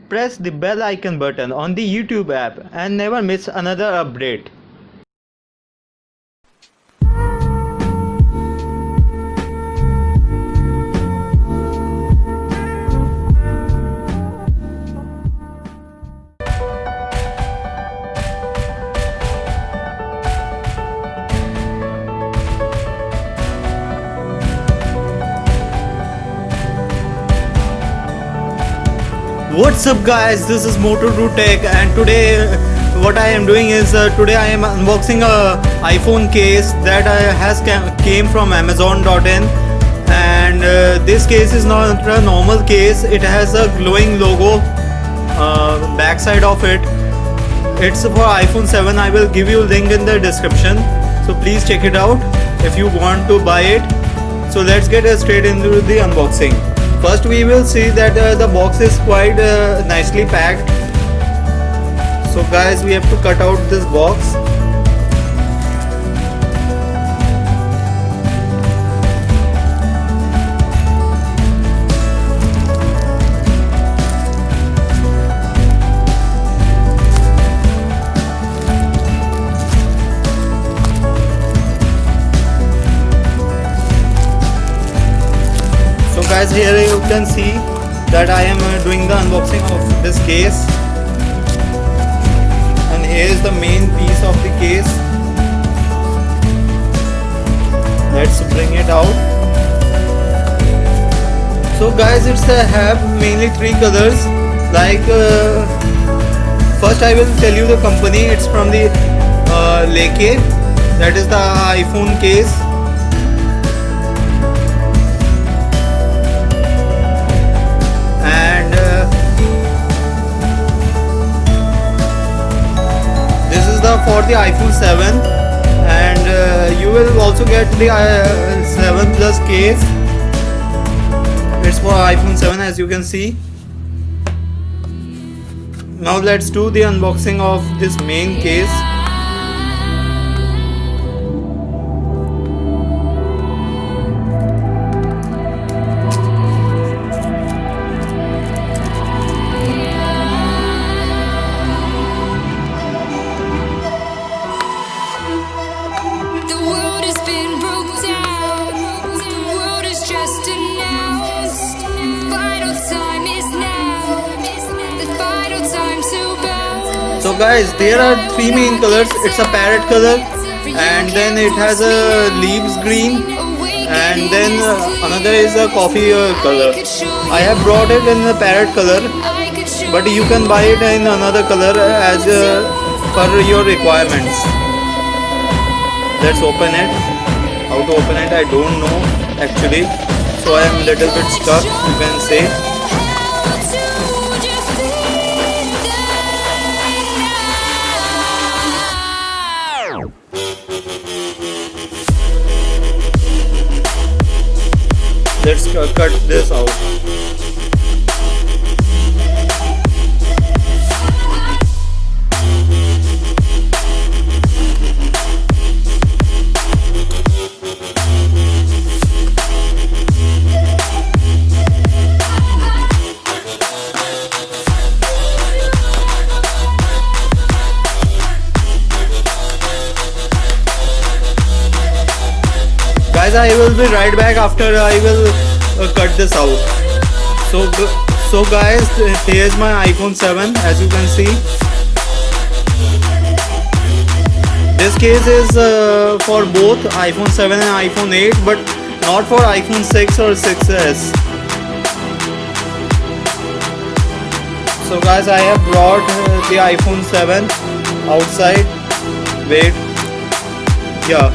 press the bell icon button on the YouTube app and never miss another update. What's up guys, this is Moto2 Tech, and today what I am doing is today I am unboxing a iPhone case that came from Amazon.in, and this case is not a normal case. It has a glowing logo backside of it. It's for iPhone 7. I will give you a link in the description, so please check it out if you want to buy it. So let's get straight into the unboxing. First we will see that the box is quite nicely packed. So guys, we have to cut out this box. Guys, here you can see that I am doing the unboxing of this case, and here is the main piece of the case. Let's bring it out. So guys, it's have mainly 3 colors. Like first I will tell you the company. It's from the Leke, that is the iPhone case. For the iPhone 7, and you will also get the 7 Plus case. It's for iPhone 7, as you can see. Now let's do the unboxing of this main case. So guys, there are 3 main colors. It's a parrot color, and then it has a leaves green, and then another is a coffee color. I have brought it in the parrot color, but you can buy it in another color as per your requirements. Let's open it. How to open it, I don't know actually, so I am a little bit stuck, you can say. Let's cut this out. Guys, I will be right back after I will cut this out. So guys, here's my iPhone 7, as you can see. This case is for both iPhone 7 and iPhone 8, but not for iPhone 6 or 6s. So guys, I have brought the iPhone 7 outside. Wait, yeah,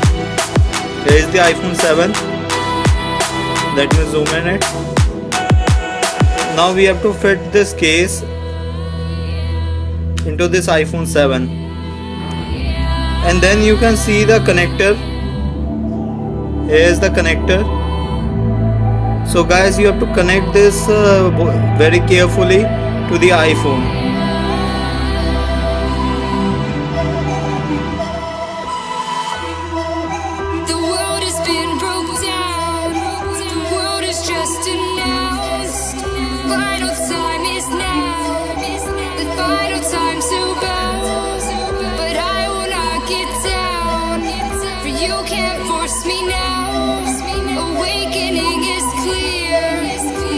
here is the iPhone 7. Let me zoom in it. Now we have to fit this case into this iPhone 7, and then you can see the connector. Here is the connector. So guys, you have to connect this very carefully to the iPhone. Final time is now. force me now. Awakening is clear.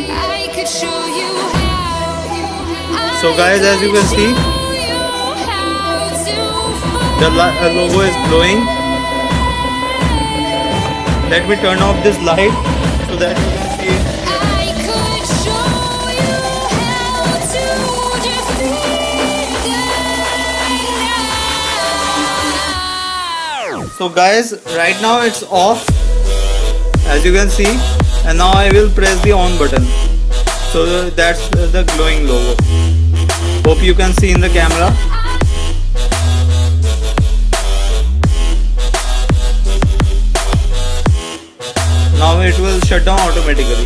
I could show you how. So guys, as you can see, the logo is glowing. Let me turn off this light so that you can see it. I could show you how to defeat the night. So guys, right now it's off, as you can see, and now I will press the on button. So that's the glowing logo. Hope you can see in the camera. Now it will shut down automatically.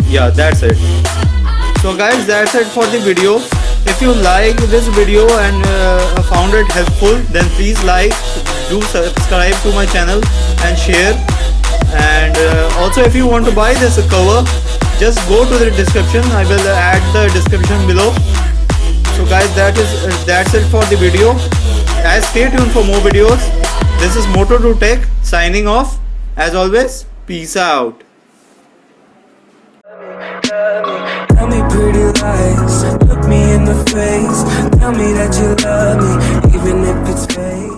Yeah, that's it. So guys, that's it for the video. If you like this video and found it helpful, then please like, do subscribe to my channel and share. And also, if you want to buy this cover, just go to the description. I will add the description below. So guys, that's it for the video. Stay tuned for more videos. This is Moto2 Tech signing off. As always, peace out. Tell me pretty lies, look me in the face. Tell me that you love me, even if it's fake.